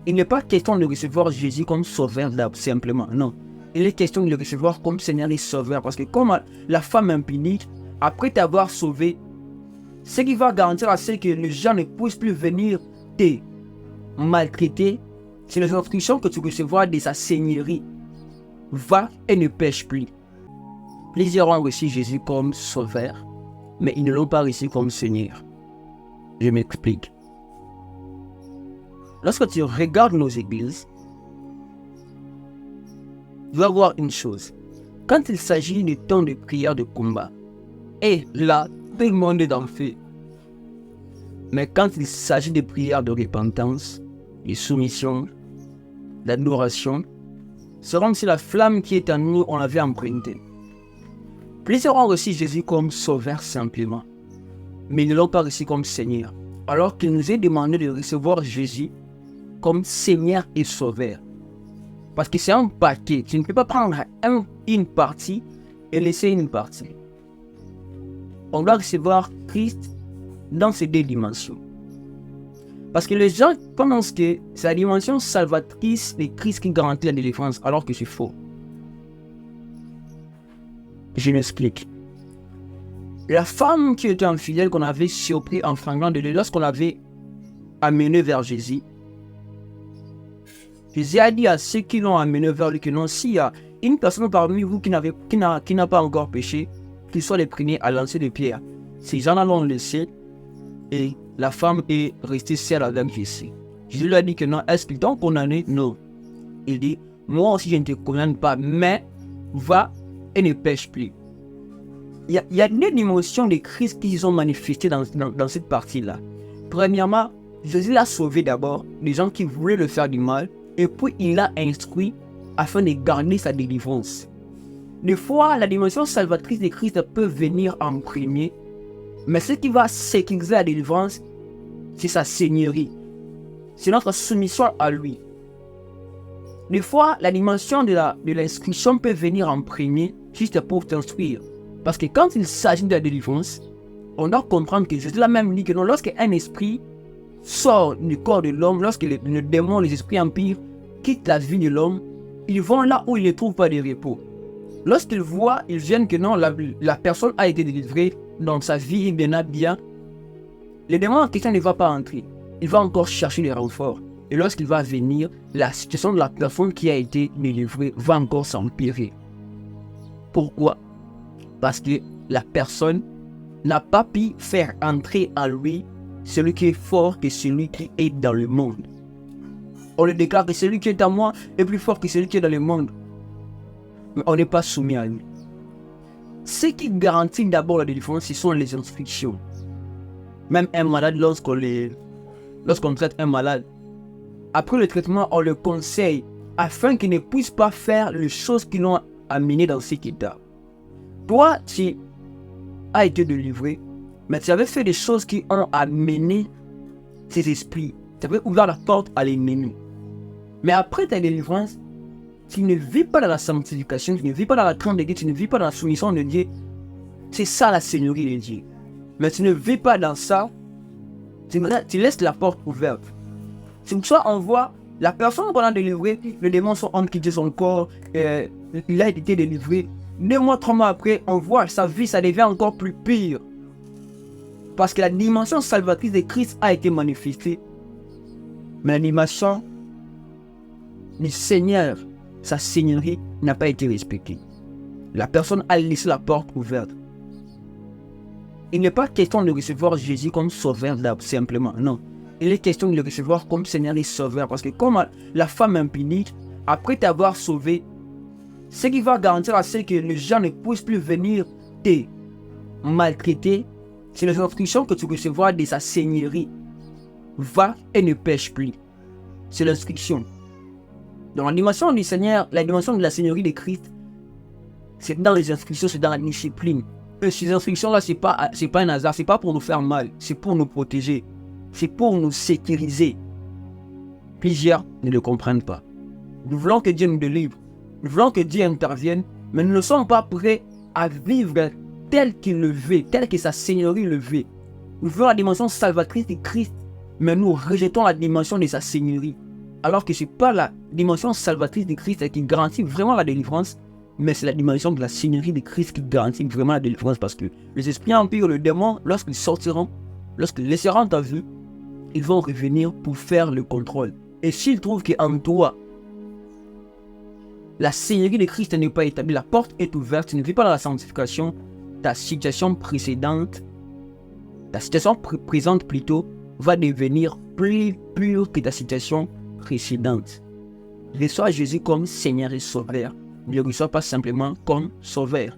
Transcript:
Il n'est pas question de recevoir Jésus comme sauveur simplement, non. Il est question de le recevoir comme Seigneur et Sauveur. Parce que comme la femme impunique, après t'avoir sauvé, ce qui va garantir à ce que les gens ne puissent plus venir te maltraiter, c'est les instructions que tu recevras de sa seigneurie. Va et ne pêche plus. Plusieurs ont reçu Jésus comme Sauveur, mais ils ne l'ont pas reçu comme Seigneur. Je m'explique. Lorsque tu regardes nos églises, tu vas voir une chose. Quand il s'agit du temps de prière de combat, et là, tout le monde est dans le feu. Mais quand il s'agit de prière de repentance, de soumission, d'adoration, c'est comme si la flamme qui est en nous, on l'avait empruntée. Plusieurs ont reçu Jésus comme Sauveur simplement, mais ils ne l'ont pas reçu comme Seigneur, alors qu'il nous est demandé de recevoir Jésus comme Seigneur et Sauveur. Parce que c'est un paquet. Tu ne peux pas prendre une partie et laisser une partie. On doit recevoir Christ dans ces deux dimensions. Parce que les gens pensent que c'est la dimension salvatrice de Christ qui garantit la délivrance, alors que c'est faux. Je m'explique. La femme qui était infidèle, qu'on avait surpris en flagrant délit, lorsqu'on l'avait amenée vers Jésus, Jésus a dit à ceux qui l'ont amené vers lui que non, s'il y a une personne parmi vous qui n'a pas encore péché, qu'ils soient les premiers à lancer des pierres. Ces gens-là l'ont laissé et la femme est restée seule avec Jésus. Jésus lui a dit que non, est-ce qu'ils t'ont condamné? Non. Il dit, moi aussi je ne te condamne pas, mais va et ne pêche plus. Il y a deux dimensions de Christ qui sont manifestées dans cette partie-là. Premièrement, Jésus l'a sauvé d'abord, des gens qui voulaient le faire du mal, et puis il l'a instruit afin de garder sa délivrance. Des fois, la dimension salvatrice de Christ peut venir en premier, mais ce qui va sécuriser la délivrance, c'est sa seigneurie. C'est notre soumission à lui. Des fois, la dimension de l'instruction peut venir en premier, juste pour t'instruire. Parce que quand il s'agit de la délivrance, on doit comprendre que Jésus l'a même dit que non, lorsqu'un esprit sort du corps de l'homme, lorsque le démon, les esprits impurs quittent la vie de l'homme, ils vont là où ils ne trouvent pas de repos. Lorsqu'ils voient, ils viennent que non, la personne a été délivrée dans sa vie, il bien a bien. Le démon en question ne va pas entrer. Il va encore chercher les renforts. Et lorsqu'il va venir, la situation de la personne qui a été délivrée va encore s'empirer. Pourquoi? Parce que la personne n'a pas pu faire entrer en lui celui qui est fort que celui qui est dans le monde. On le déclare que celui qui est en moi est plus fort que celui qui est dans le monde. Mais on n'est pas soumis à lui. Ce qui garantit d'abord la délivrance, ce sont les instructions. Même un malade, lorsqu'on traite un malade, après le traitement, on le conseille afin qu'il ne puisse pas faire les choses qui l'ont amené dans cet état. Toi, tu as été délivré, mais tu avais fait des choses qui ont amené ces esprits. Tu avais ouvert la porte à l'ennemi. Mais après ta délivrance, tu ne vis pas dans la sanctification, tu ne vis pas dans la crainte de Dieu, tu ne vis pas dans la soumission de Dieu. C'est ça la seigneurie de Dieu. Mais tu ne vis pas dans ça, tu laisses la porte ouverte. C'est pour ça qu'on voit la personne pendant délivrée, le démon sont quitté son corps, il a été délivré. 2 mois, 3 mois après, on voit sa vie, ça devient encore plus pire. Parce que la dimension salvatrice de Christ a été manifestée. Mais la dimension du Seigneur, sa seigneurie, n'a pas été respectée. La personne a laissé la porte ouverte. Il n'est pas question de recevoir Jésus comme sauveur simplement, non. Il est question de le recevoir comme Seigneur et Sauveur. Parce que comme la femme impunique, après t'avoir sauvé, ce qui va garantir à ce que les gens ne puissent plus venir te maltraiter, c'est les instructions que tu recevras de sa seigneurie. Va et ne pêche plus. C'est l'instruction. Dans la dimension du Seigneur, la dimension de la seigneurie de Christ, c'est dans les instructions, c'est dans la discipline. Et ces instructions-là, c'est pas un hasard, c'est pas pour nous faire mal, c'est pour nous protéger, c'est pour nous sécuriser. Plusieurs ne le comprennent pas. Nous voulons que Dieu nous délivre. Nous voulons que Dieu intervienne, mais nous ne sommes pas prêts à vivre tel qu'il le veut, tel que sa seigneurie le veut. Nous voulons la dimension salvatrice de Christ, mais nous rejetons la dimension de sa seigneurie. Alors que ce n'est pas la dimension salvatrice de Christ qui garantit vraiment la délivrance, mais c'est la dimension de la Seigneurie de Christ qui garantit vraiment la délivrance, parce que les esprits impurs, le démon, lorsqu'ils sortiront, lorsqu'ils laisseront ta vue, ils vont revenir pour faire le contrôle. Et s'ils trouvent qu'en toi, la Seigneurie de Christ n'est pas établie, la porte est ouverte, tu ne vis pas dans la sanctification, ta situation précédente, ta situation présente plutôt, va devenir plus pure que ta situation précédente. Reçois Jésus comme Seigneur et Sauveur. Ne le reçois pas simplement comme Sauveur.